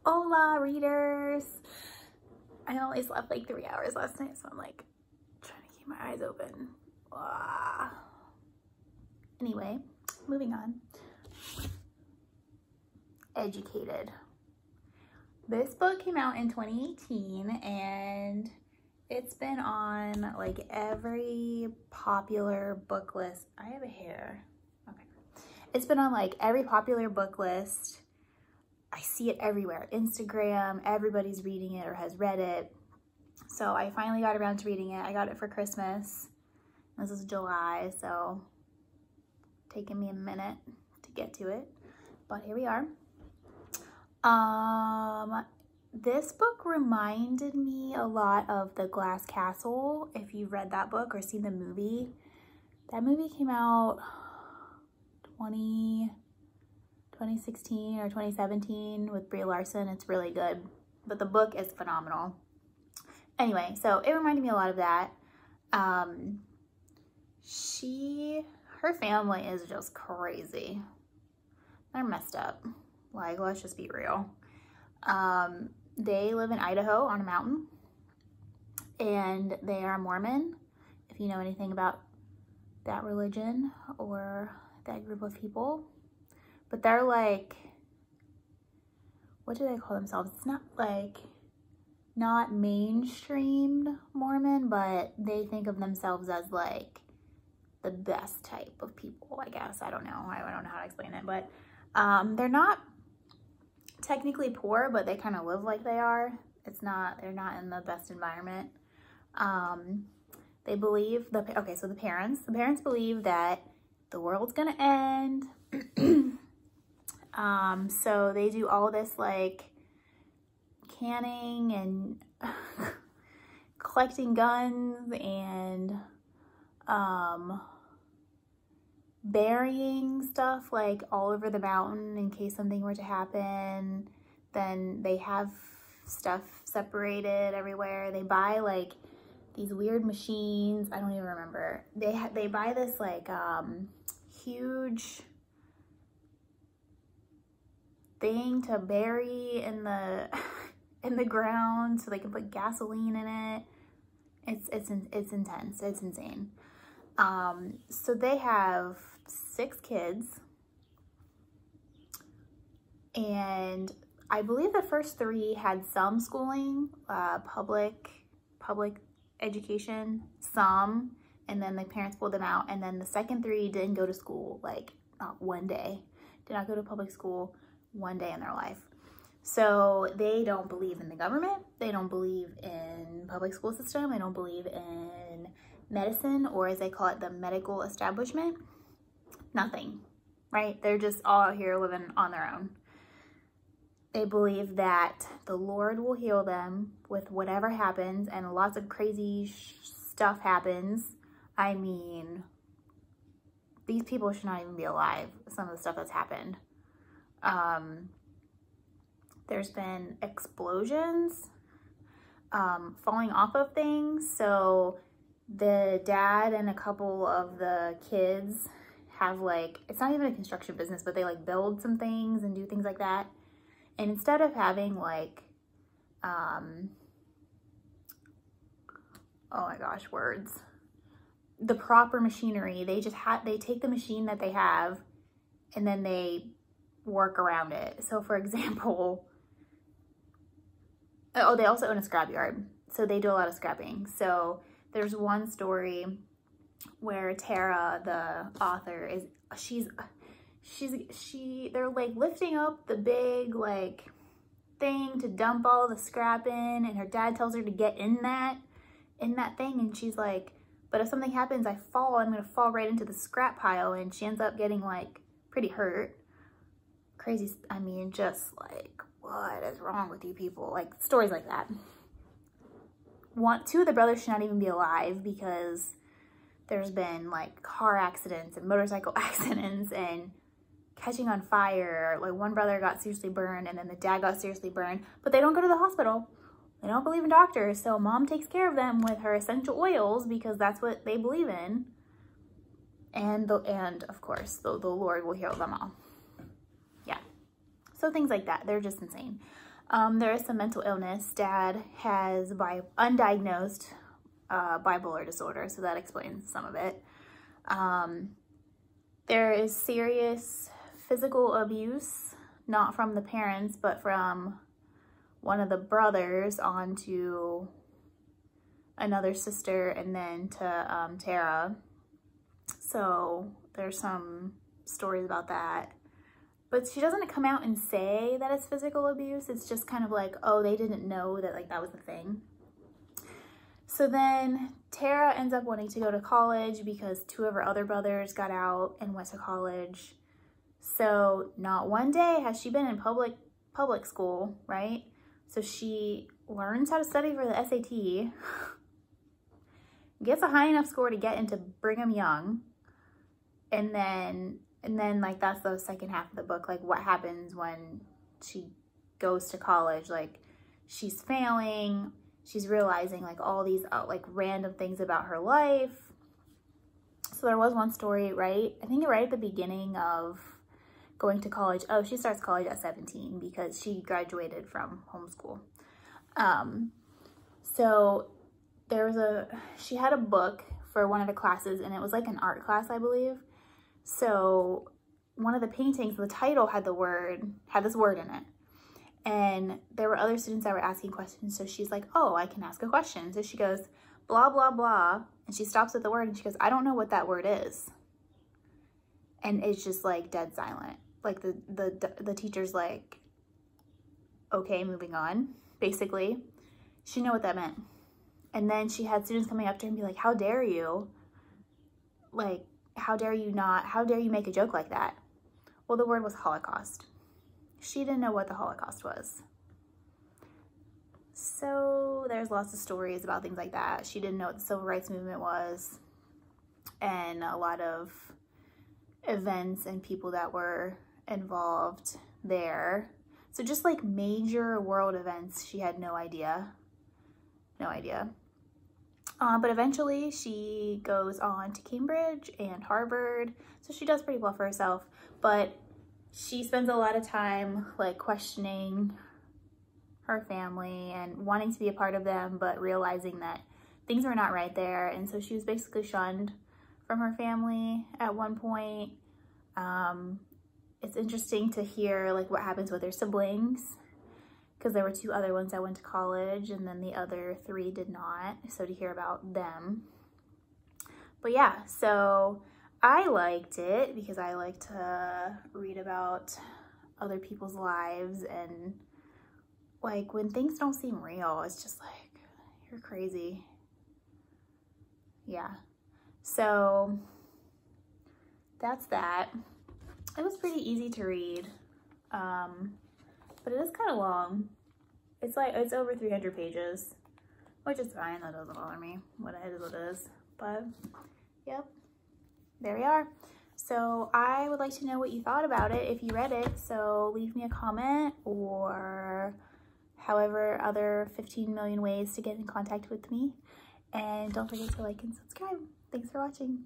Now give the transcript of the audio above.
Hola, readers. I only slept like 3 hours last night, so I'm like trying to keep my eyes open. Anyway, moving on. Educated. This book came out in 2018 and it's been on like every popular book list. I have a hair. Okay. It's been on like every popular book list. I see it everywhere. Instagram, everybody's reading it or has read it. So I finally got around to reading it. I got it for Christmas. This is July, so taking me a minute to get to it, but here we are. This book reminded me a lot of The Glass Castle, if you've read that book or seen the movie. That movie came out 2016 or 2017 with Brie Larson. It's really good, but the book is phenomenal. Anyway, so it reminded me a lot of that. Her family is just crazy. They're messed up. Like, let's just be real. They live in Idaho on a mountain, and they are Mormon, if you know anything about that religion or that group of people. But they're like, what do they call themselves? It's not like, not mainstream Mormon, but they think of themselves as like the best type of people, I guess. I don't know. I don't know how to explain it, but they're not technically poor, but they kind of live like they are. They're not in the best environment. They believe, so the parents believe that the world's gonna end. So they do all this like canning and collecting guns and burying stuff like all over the mountain in case something were to happen. Then they have stuff separated everywhere. They buy like these weird machines. I don't even remember. They buy this like huge thing to bury in the in the ground so they can put gasoline in it. It's intense. It's insane. So they have 6 kids, and I believe the first 3 had some schooling, public education, some, and then the parents pulled them out, and then the second 3 didn't go to school, like not one day, did not go to public school one day in their life. So they don't believe in the government, they don't believe in public school system, they don't believe in medicine, or as they call it, the medical establishment. Nothing, right? They're just all out here living on their own. They believe that the Lord will heal them with whatever happens, and lots of crazy stuff happens. I mean, these people should not even be alive, some of the stuff that's happened. There's been explosions, falling off of things. So the dad and a couple of the kids have like, it's not even a construction business, but they like build some things and do things like that. And instead of having like, oh my gosh, words, the proper machinery, they take the machine that they have and then they work around it. So for example, oh, they also own a scrapyard. So they do a lot of scrapping. So there's one story where Tara, the author, they're like lifting up the big like thing to dump all the scrap in, and her dad tells her to get in that thing, and she's like, but if something happens, I'm gonna fall right into the scrap pile, and she ends up getting like pretty hurt. Crazy. I mean, just like, what is wrong with you people? Like stories like that. 2 of the brothers should not even be alive because there's been like car accidents and motorcycle accidents and catching on fire. Like one brother got seriously burned, and then the dad got seriously burned, but they don't go to the hospital. They don't believe in doctors. So mom takes care of them with her essential oils because that's what they believe in. And of course, the Lord will heal them all. Yeah. So things like that. They're just insane. There is some mental illness. Dad has undiagnosed bipolar disorder, so that explains some of it. There is serious physical abuse, not from the parents, but from one of the brothers onto another sister and then to Tara. So there's some stories about that. But she doesn't come out and say that it's physical abuse. It's just kind of like, oh, they didn't know that like that was the thing. So then Tara ends up wanting to go to college because 2 of her other brothers got out and went to college. So not one day has she been in public school, right? So she learns how to study for the SAT, gets a high enough score to get into Brigham Young, and then like that's the second half of the book, like what happens when she goes to college. Like she's failing, she's realizing like all these like random things about her life. So there was one story, right? I think right at the beginning of going to college. Oh, she starts college at 17 because she graduated from homeschool. So there was she had a book for one of the classes, and it was like an art class, I believe. So one of the paintings, the title had this word in it. And there were other students that were asking questions. So she's like, oh, I can ask a question. So she goes, blah, blah, blah. And she stops at the word and she goes, I don't know what that word is. And it's just like dead silent. Like the teacher's like, okay, moving on, basically. She didn't know what that meant. And then she had students coming up to her and be like, how dare you? Like, how dare you make a joke like that? Well, the word was Holocaust. She didn't know what the Holocaust was. So there's lots of stories about things like that. She didn't know what the civil rights movement was, and a lot of events and people that were involved there. So just like major world events, she had no idea. No idea. But eventually she goes on to Cambridge and Harvard. So she does pretty well for herself, but she spends a lot of time like questioning her family and wanting to be a part of them, but realizing that things were not right there. And so she was basically shunned from her family at one point. It's interesting to hear like what happens with her siblings, because there were 2 other ones that went to college and then the other 3 did not. So to hear about them. But yeah, so I liked it because I like to read about other people's lives, and like when things don't seem real, it's just like, you're crazy. Yeah. So that's that. It was pretty easy to read. But it is kind of long. It's over 300 pages, which is fine. That doesn't bother me. What it is, what it is. But yep, there we are. So I would like to know what you thought about it if you read it. So leave me a comment, or however other 15 million ways to get in contact with me. And don't forget to like and subscribe. Thanks for watching.